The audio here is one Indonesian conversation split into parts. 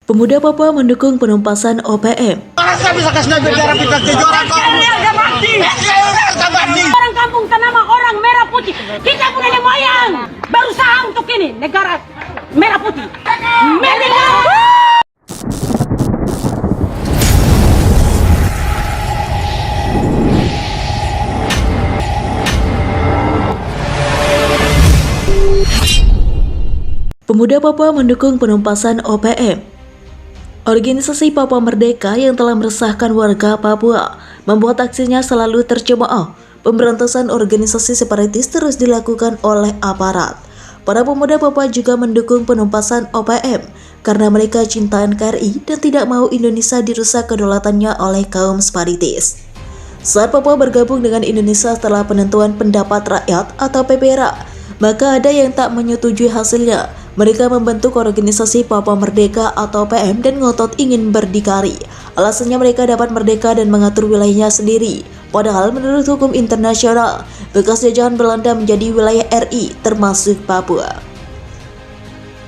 Pemuda Papua mendukung penumpasan OPM. Masa bisa kasih negara kita kejuaraan Orang kampung Tanama, orang merah putih. Kita punya nenek moyang berusaha untuk ini negara merah putih. Merdeka! Pemuda Papua mendukung penumpasan OPM. Organisasi Papua Merdeka yang telah meresahkan warga Papua membuat aksinya selalu tercemooh. Pemberantasan organisasi separatis terus dilakukan oleh aparat. Para pemuda Papua juga mendukung penumpasan OPM karena mereka cinta NKRI dan tidak mau Indonesia dirusak kedaulatannya oleh kaum separatis. Saat Papua bergabung dengan Indonesia setelah penentuan pendapat rakyat atau PPRA, maka ada yang tak menyetujui hasilnya. Mereka membentuk organisasi Papua Merdeka atau PM dan ngotot ingin berdikari. Alasannya mereka dapat merdeka dan mengatur wilayahnya sendiri. Padahal menurut hukum internasional, bekas jajahan Belanda menjadi wilayah RI termasuk Papua.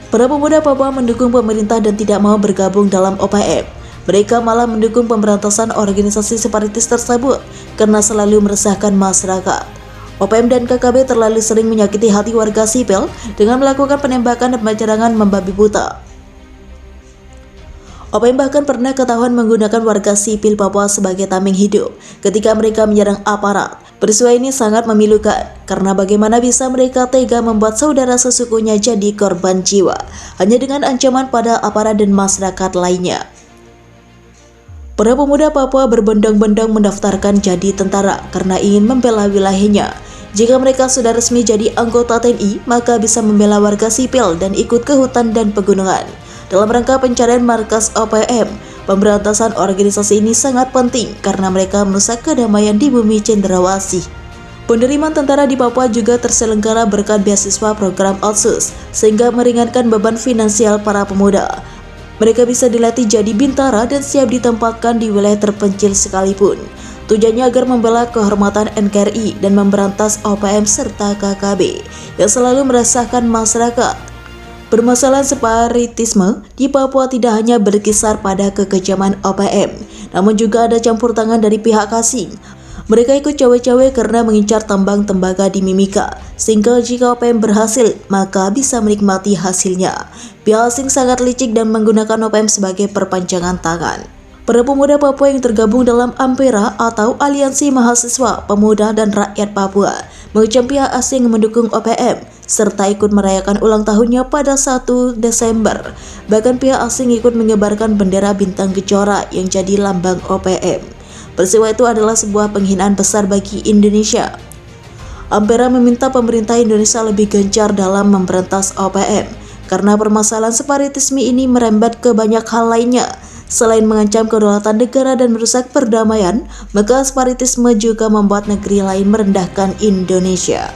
Para pemuda Papua mendukung pemerintah dan tidak mau bergabung dalam OPM. Mereka malah mendukung pemberantasan organisasi separatis tersebut karena selalu meresahkan masyarakat. OPM dan KKB terlalu sering menyakiti hati warga sipil dengan melakukan penembakan dan penyerangan membabi buta. OPM bahkan pernah ketahuan menggunakan warga sipil Papua sebagai tameng hidup ketika mereka menyerang aparat. Peristiwa ini sangat memilukan karena bagaimana bisa mereka tega membuat saudara sesukunya jadi korban jiwa hanya dengan ancaman pada aparat dan masyarakat lainnya. Para pemuda Papua berbondong-bondong mendaftarkan jadi tentara karena ingin membela wilayahnya. Jika mereka sudah resmi jadi anggota TNI, maka bisa membela warga sipil dan ikut ke hutan dan pegunungan. Dalam rangka pencarian markas OPM, pemberantasan organisasi ini sangat penting karena mereka merusak kedamaian di bumi cendrawasih. Penerimaan tentara di Papua juga terselenggara berkat beasiswa program Otsus, sehingga meringankan beban finansial para pemuda. Mereka bisa dilatih jadi bintara dan siap ditempatkan di wilayah terpencil sekalipun. Tujuannya agar membela kehormatan NKRI dan memberantas OPM serta KKB yang selalu meresahkan masyarakat. Permasalahan separatisme di Papua tidak hanya berkisar pada kekejaman OPM, namun juga ada campur tangan dari pihak asing. Mereka ikut cawe-cawe karena mengincar tambang tembaga di Mimika, sehingga jika OPM berhasil, maka bisa menikmati hasilnya. Pihak asing sangat licik dan menggunakan OPM sebagai perpanjangan tangan. Para pemuda Papua yang tergabung dalam Ampera atau Aliansi Mahasiswa, Pemuda dan Rakyat Papua mengecam pihak asing mendukung OPM serta ikut merayakan ulang tahunnya pada 1 Desember. Bahkan pihak asing ikut menyebarkan bendera bintang kejora yang jadi lambang OPM. Peristiwa itu adalah sebuah penghinaan besar bagi Indonesia. Ampera meminta pemerintah Indonesia lebih gencar dalam memberantas OPM karena permasalahan separatisme ini merembet ke banyak hal lainnya. Selain mengancam kedaulatan negara dan merusak perdamaian, maka separatisme juga membuat negeri lain merendahkan Indonesia.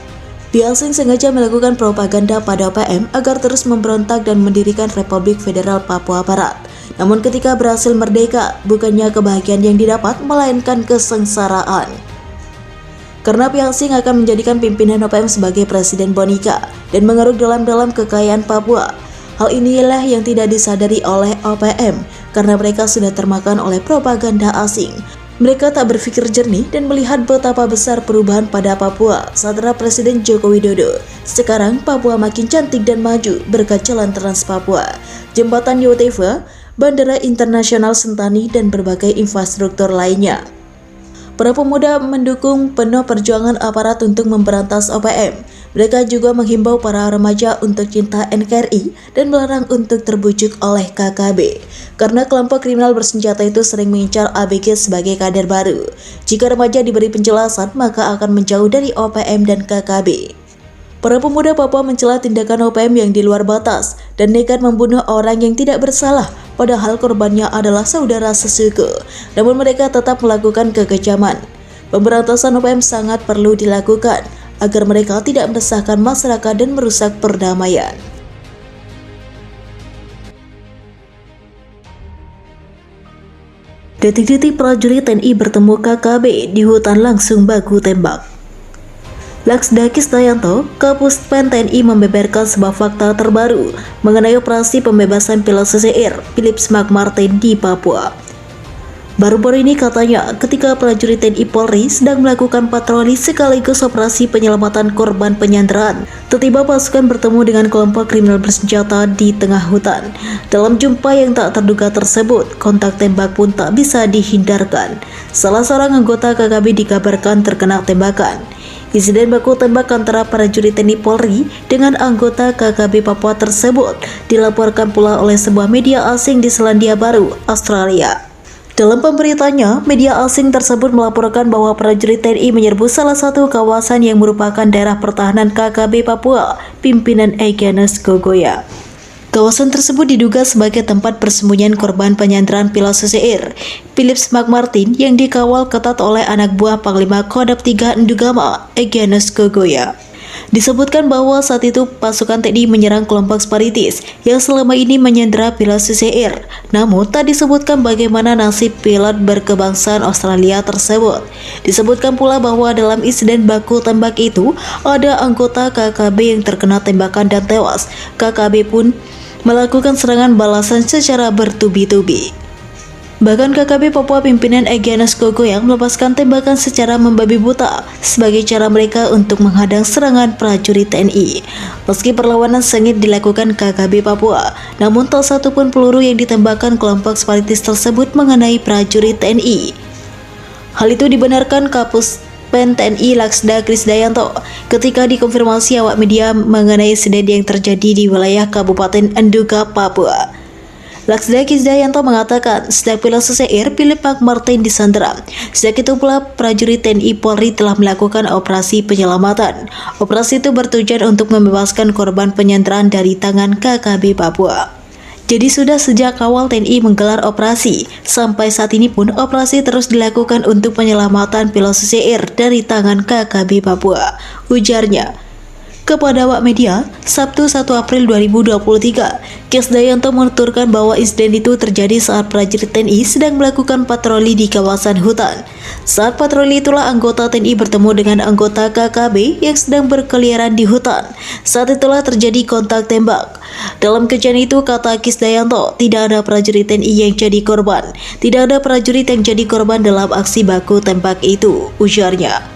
Pihak asing sengaja melakukan propaganda pada OPM agar terus memberontak dan mendirikan Republik Federal Papua Barat. Namun ketika berhasil merdeka, bukannya kebahagiaan yang didapat, melainkan kesengsaraan. Karena pihak asing akan menjadikan pimpinan OPM sebagai Presiden Boneka dan mengeruk dalam-dalam kekayaan Papua. Hal inilah yang tidak disadari oleh OPM karena mereka sudah termakan oleh propaganda asing. Mereka tak berpikir jernih dan melihat betapa besar perubahan pada Papua saat era Presiden Joko Widodo. Sekarang Papua makin cantik dan maju berkat jalan Trans Papua, jembatan Yotefa, bandara internasional Sentani dan berbagai infrastruktur lainnya. Para pemuda mendukung penuh perjuangan aparat untuk memberantas OPM. Mereka juga menghimbau para remaja untuk cinta NKRI dan melarang untuk terbujuk oleh KKB. Karena kelompok kriminal bersenjata itu sering mengincar ABG sebagai kader baru. Jika remaja diberi penjelasan, maka akan menjauh dari OPM dan KKB. Para pemuda Papua mencela tindakan OPM yang di luar batas dan nekat membunuh orang yang tidak bersalah, padahal korbannya adalah saudara sesuku. Namun mereka tetap melakukan kekejaman. Pemberantasan OPM sangat perlu dilakukan agar mereka tidak meresahkan masyarakat dan merusak perdamaian. Detik-detik prajurit TNI bertemu KKB di hutan langsung baku tembak. Laksda Krisdayanto, Kapuspen TNI membeberkan sebuah fakta terbaru mengenai operasi pembebasan pilot CCR Philips McMartin di Papua. Baru-baru ini katanya ketika prajurit TNI Polri sedang melakukan patroli sekaligus operasi penyelamatan korban penyanderaan, tiba-tiba pasukan bertemu dengan kelompok kriminal bersenjata di tengah hutan. Dalam jumpa yang tak terduga tersebut, kontak tembak pun tak bisa dihindarkan. Salah seorang anggota KKB dikabarkan terkena tembakan. Insiden baku tembak antara prajurit TNI Polri dengan anggota KKB Papua tersebut dilaporkan pula oleh sebuah media asing di Selandia Baru, Australia. Dalam pemberitaannya, media asing tersebut melaporkan bahwa prajurit TNI menyerbu salah satu kawasan yang merupakan daerah pertahanan KKB Papua, pimpinan Egyanus Kogoya. Kawasan tersebut diduga sebagai tempat persembunyian korban penyanderaan pilot CCR Philips McMartin yang dikawal ketat oleh anak buah Panglima Kodam 3 Ndugama, Egyanus Kogoya. Disebutkan bahwa saat itu pasukan TNI menyerang kelompok separatis yang selama ini menyandera pilot CCR. Namun tak disebutkan bagaimana nasib pilot berkebangsaan Australia tersebut. Disebutkan pula bahwa dalam insiden baku tembak itu ada anggota KKB yang terkena tembakan dan tewas. KKB pun melakukan serangan balasan secara bertubi-tubi. Bahkan KKB Papua pimpinan Egyanus Kogoya melepaskan tembakan secara membabi buta sebagai cara mereka untuk menghadang serangan prajurit TNI. Meski perlawanan sengit dilakukan KKB Papua, namun tak satu pun peluru yang ditembakkan kelompok separatis tersebut mengenai prajurit TNI. Hal itu dibenarkan Kapuspen TNI Laksda Krisdayanto ketika dikonfirmasi awak media mengenai insiden yang terjadi di wilayah Kabupaten Enduga, Papua. Laksda Krisdayanto mengatakan sejak pilot CCR Philips McMartin disandera, sejak itu pula prajurit TNI Polri telah melakukan operasi penyelamatan. Operasi itu bertujuan untuk membebaskan korban penyanderaan dari tangan KKB Papua. Jadi sudah sejak awal TNI menggelar operasi, sampai saat ini pun operasi terus dilakukan untuk penyelamatan pilot CCR dari tangan KKB Papua, ujarnya. Kepada awak media, Sabtu 1 April 2023, Krisdayanto menuturkan bahwa insiden itu terjadi saat prajurit TNI sedang melakukan patroli di kawasan hutan. Saat patroli itulah anggota TNI bertemu dengan anggota KKB yang sedang berkeliaran di hutan. Saat itulah terjadi kontak tembak. Dalam kejadian itu, kata Krisdayanto, tidak ada prajurit TNI yang jadi korban. Tidak ada prajurit yang jadi korban dalam aksi baku tembak itu, ujarnya.